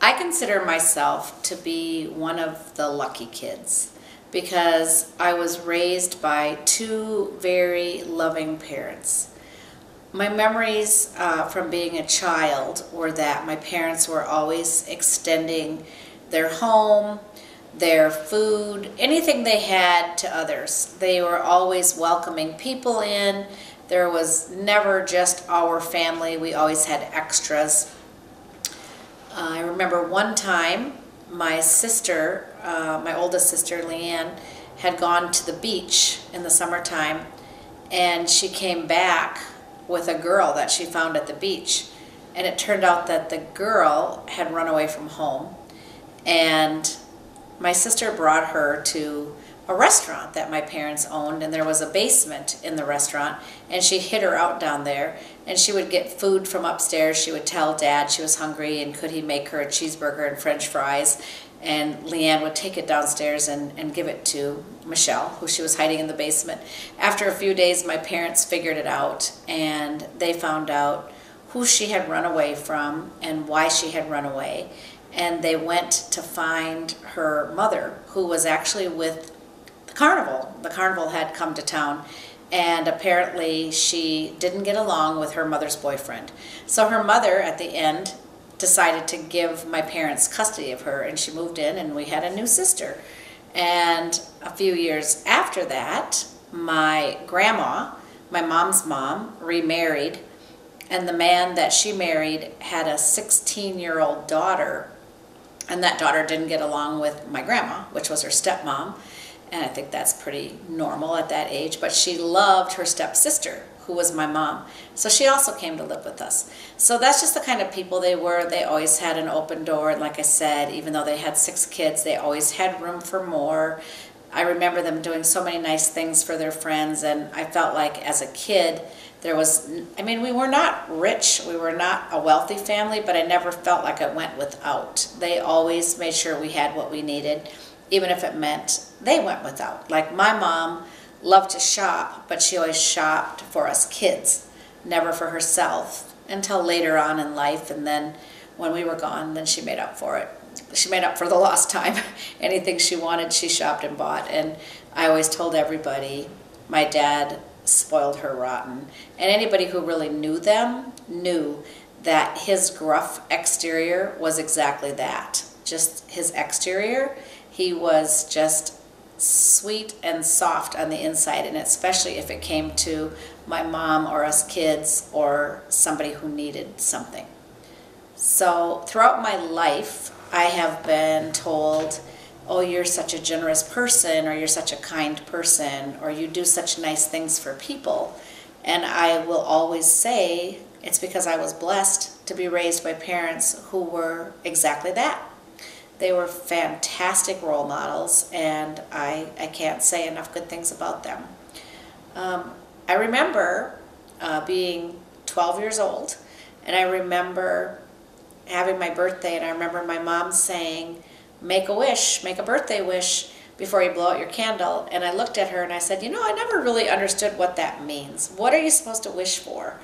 I consider myself to be one of the lucky kids because I was raised by two very loving parents. My memories from being a child were that my parents were always extending their home, their food, anything they had to others. They were always welcoming people in. There was never just our family. We always had extras. I remember one time my sister, my oldest sister Leanne, had gone to the beach in the summertime, and she came back with a girl that she found at the beach. And it turned out that the girl had run away from home, and my sister brought her to a restaurant that my parents owned, and there was a basement in the restaurant, and she hid her out down there, and she would get food from upstairs. She would tell Dad she was hungry and could he make her a cheeseburger and french fries, and Leanne would take it downstairs and give it to Michelle, who she was hiding in the basement. After a few days, my parents figured it out, and they found out who she had run away from and why she had run away, and they went to find her mother, who was actually with the carnival. The carnival had come to town, and apparently she didn't get along with her mother's boyfriend. So her mother, at the end, decided to give my parents custody of her, and she moved in, and we had a new sister. And a few years after that, my grandma, my mom's mom, remarried, and the man that she married had a 16-year-old daughter, and that daughter didn't get along with my grandma, which was her stepmom. And I think that's pretty normal at that age, but she loved her stepsister, who was my mom. So she also came to live with us. So that's just the kind of people they were. They always had an open door, and like I said, even though they had 6 kids, they always had room for more. I remember them doing so many nice things for their friends, and I felt like as a kid, there was, I mean, we were not rich, we were not a wealthy family, but I never felt like I went without. They always made sure we had what we needed, even if it meant they went without. Like my mom loved to shop, but she always shopped for us kids, never for herself, until later on in life, and then when we were gone, then she made up for it. She made up for the lost time. Anything she wanted, she shopped and bought, and I always told everybody my dad spoiled her rotten. And anybody who really knew them knew that his gruff exterior was exactly that, just his exterior. He was just sweet and soft on the inside, and especially if it came to my mom or us kids or somebody who needed something. So throughout my life, I have been told, oh, you're such a generous person, or you're such a kind person, or you do such nice things for people. And I will always say it's because I was blessed to be raised by parents who were exactly that. They were fantastic role models, and I can't say enough good things about them. I remember being 12 years old, and I remember having my birthday, and I remember my mom saying, make a wish, make a birthday wish before you blow out your candle. And I looked at her and I said, you know, I never really understood what that means. What are you supposed to wish for?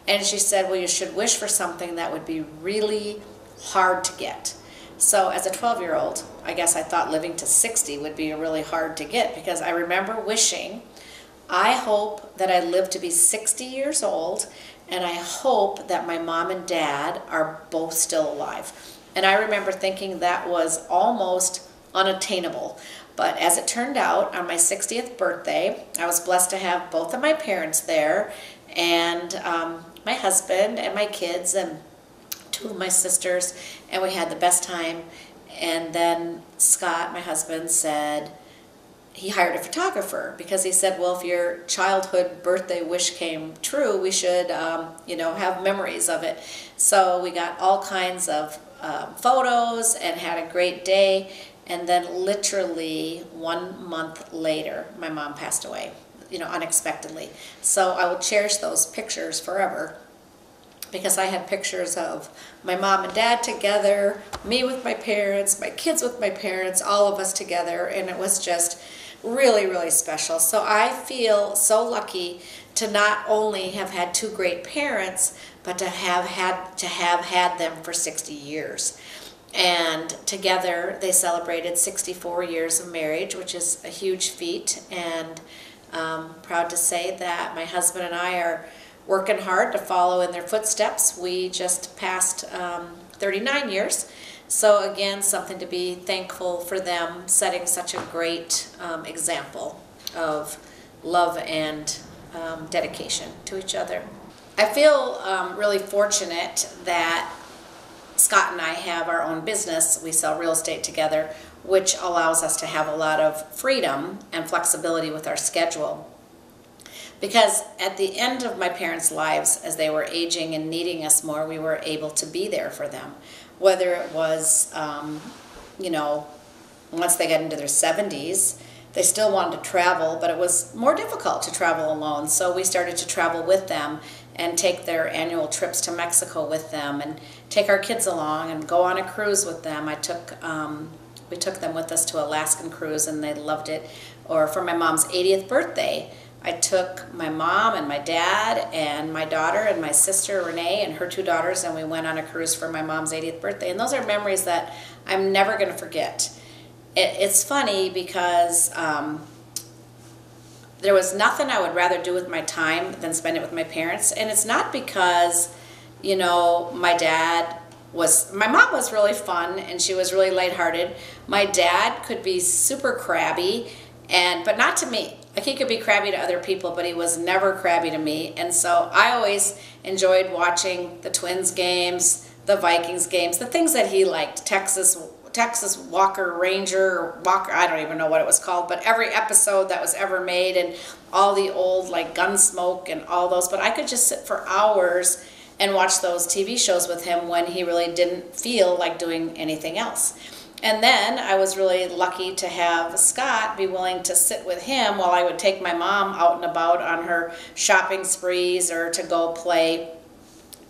And she said, well, you should wish for something that would be really hard to get. So as a 12-year-old, I guess I thought living to 60 would be really hard to get, because I remember wishing, I hope that I live to be 60 years old, and I hope that my mom and dad are both still alive. And I remember thinking that was almost unattainable. But as it turned out, on my 60th birthday, I was blessed to have both of my parents there, and my husband and my kids and 2 of my sisters, and we had the best time. And then Scott, my husband, said he hired a photographer, because he said, well, if your childhood birthday wish came true, we should you know, have memories of it. So we got all kinds of photos and had a great day. And then literally 1 month later, my mom passed away, you know, unexpectedly. So I will cherish those pictures forever, because I had pictures of my mom and dad together, me with my parents, my kids with my parents, all of us together, and it was just really, really special. So I feel so lucky to not only have had 2 great parents, but to have had them for 60 years. And together they celebrated 64 years of marriage, which is a huge feat. And proud to say that my husband and I are working hard to follow in their footsteps. We just passed 39 years. So again, something to be thankful for them, setting such a great example of love and dedication to each other. I feel really fortunate that Scott and I have our own business. We sell real estate together, which allows us to have a lot of freedom and flexibility with our schedule. Because at the end of my parents' lives, as they were aging and needing us more, we were able to be there for them. Whether it was, you know, once they got into their 70s, they still wanted to travel, but it was more difficult to travel alone. So we started to travel with them and take their annual trips to Mexico with them and take our kids along and go on a cruise with them. We took them with us to Alaskan cruise and they loved it. Or for my mom's 80th birthday, I took my mom and my dad and my daughter and my sister Renee and her 2 daughters, and we went on a cruise for my mom's 80th birthday. And those are memories that I'm never going to forget. It's funny because there was nothing I would rather do with my time than spend it with my parents. And it's not because, you know, my mom was really fun and she was really lighthearted. My dad could be super crabby, but not to me. Like, he could be crabby to other people, but he was never crabby to me. And so I always enjoyed watching the Twins games, the Vikings games, the things that he liked, Texas Walker Ranger, I don't even know what it was called, but every episode that was ever made and all the old like Gunsmoke and all those. But I could just sit for hours and watch those TV shows with him when he really didn't feel like doing anything else. And then I was really lucky to have Scott be willing to sit with him while I would take my mom out and about on her shopping sprees or to go play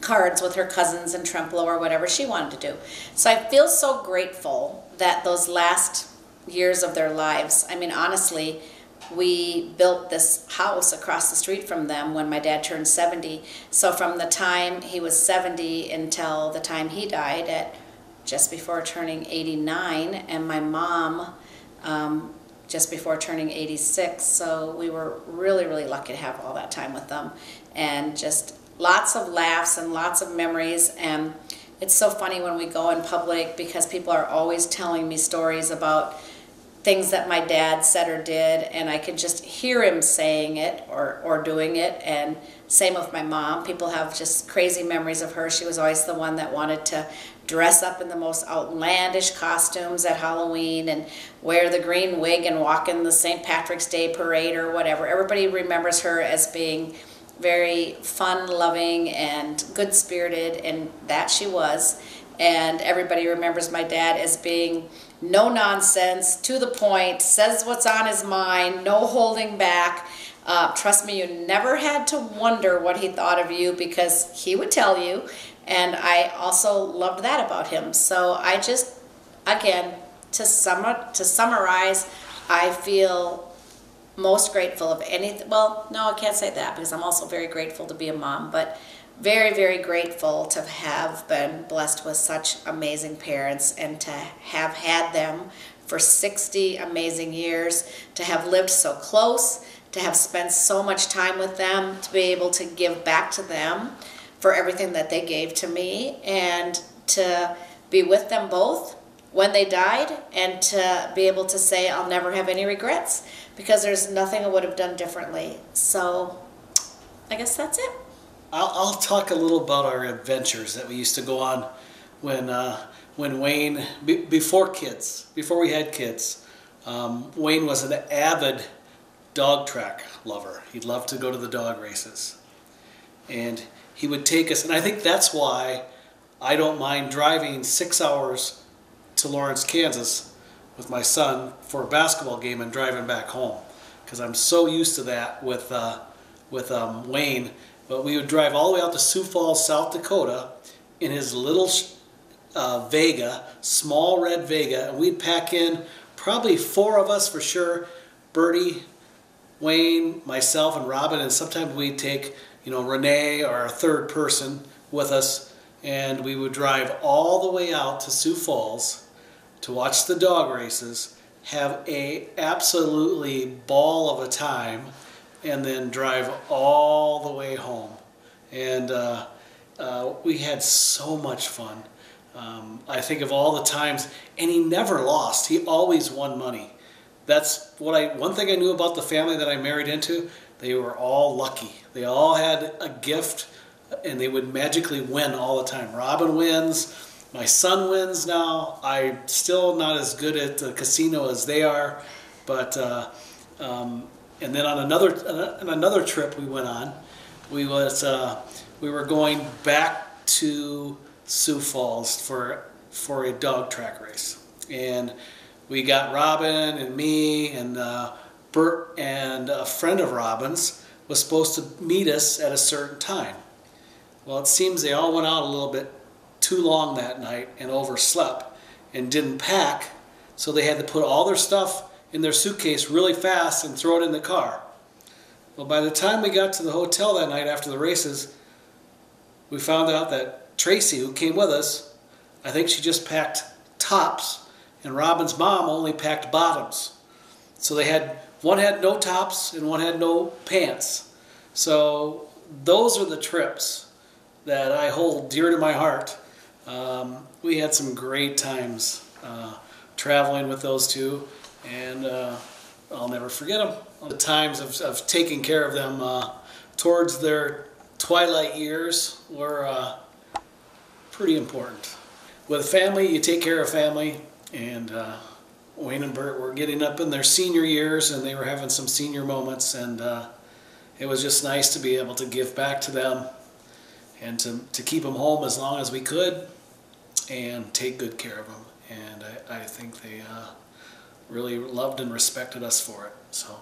cards with her cousins in Trempealeau or whatever she wanted to do. So I feel so grateful that those last years of their lives, I mean, honestly, we built this house across the street from them when my dad turned 70. So from the time he was 70 until the time he died at just before turning 89, and my mom just before turning 86. So we were really, really lucky to have all that time with them, and just lots of laughs and lots of memories. And it's so funny when we go in public because people are always telling me stories about things that my dad said or did, and I could just hear him saying it or doing it. And same with my mom. People have just crazy memories of her. She was always the one that wanted to dress up in the most outlandish costumes at Halloween and wear the green wig and walk in the St. Patrick's Day parade or whatever. Everybody remembers her as being very fun-loving and good-spirited, and that she was. And everybody remembers my dad as being no nonsense, to the point, says what's on his mind, no holding back. Trust me, you never had to wonder what he thought of you because he would tell you. And I also loved that about him. So I just, again, to summarize, I feel most grateful of anything. Well, no, I can't say that because I'm also very grateful to be a mom, but very, very grateful to have been blessed with such amazing parents and to have had them for 60 amazing years, to have lived so close, to have spent so much time with them, to be able to give back to them for everything that they gave to me, and to be with them both when they died, and to be able to say I'll never have any regrets because there's nothing I would have done differently. So I guess that's it. I'll talk a little about our adventures that we used to go on when Wayne, before we had kids, Wayne was an avid dog track lover. He'd love to go to the dog races. And he would take us, and I think that's why I don't mind driving 6 hours to Lawrence, Kansas with my son for a basketball game and driving back home, because I'm so used to that with Wayne. But we would drive all the way out to Sioux Falls, South Dakota in his little Vega, small red Vega, and we'd pack in probably 4 of us for sure, Bertie, Wayne, myself, and Robin, and sometimes we'd take, you know, Renee or a third person with us, and we would drive all the way out to Sioux Falls to watch the dog races, have a absolutely ball of a time, and then drive all the way home. And we had so much fun. I think of all the times, and he never lost. He always won money. That's one thing I knew about the family that I married into. They were all lucky. They all had a gift, and they would magically win all the time. Robin wins. My son wins now. I'm still not as good at the casino as they are, but and then on another trip we went on, we were going back to Sioux Falls for a dog track race, and we got Robin and me and Bert and a friend of Robin's was supposed to meet us at a certain time. Well, it seems they all went out a little bit too long that night and overslept and didn't pack, so they had to put all their stuff in their suitcase really fast and throw it in the car. Well, by the time we got to the hotel that night after the races, we found out that Tracy, who came with us, I think she just packed tops, and Robin's mom only packed bottoms. So one had no tops and one had no pants. So those are the trips that I hold dear to my heart. We had some great times traveling with those two, and I'll never forget them. The times of taking care of them towards their twilight years were pretty important. With family, you take care of family, and Wayne and Bert were getting up in their senior years, and they were having some senior moments, and it was just nice to be able to give back to them and to keep them home as long as we could and take good care of them. And I think they really loved and respected us for it. So.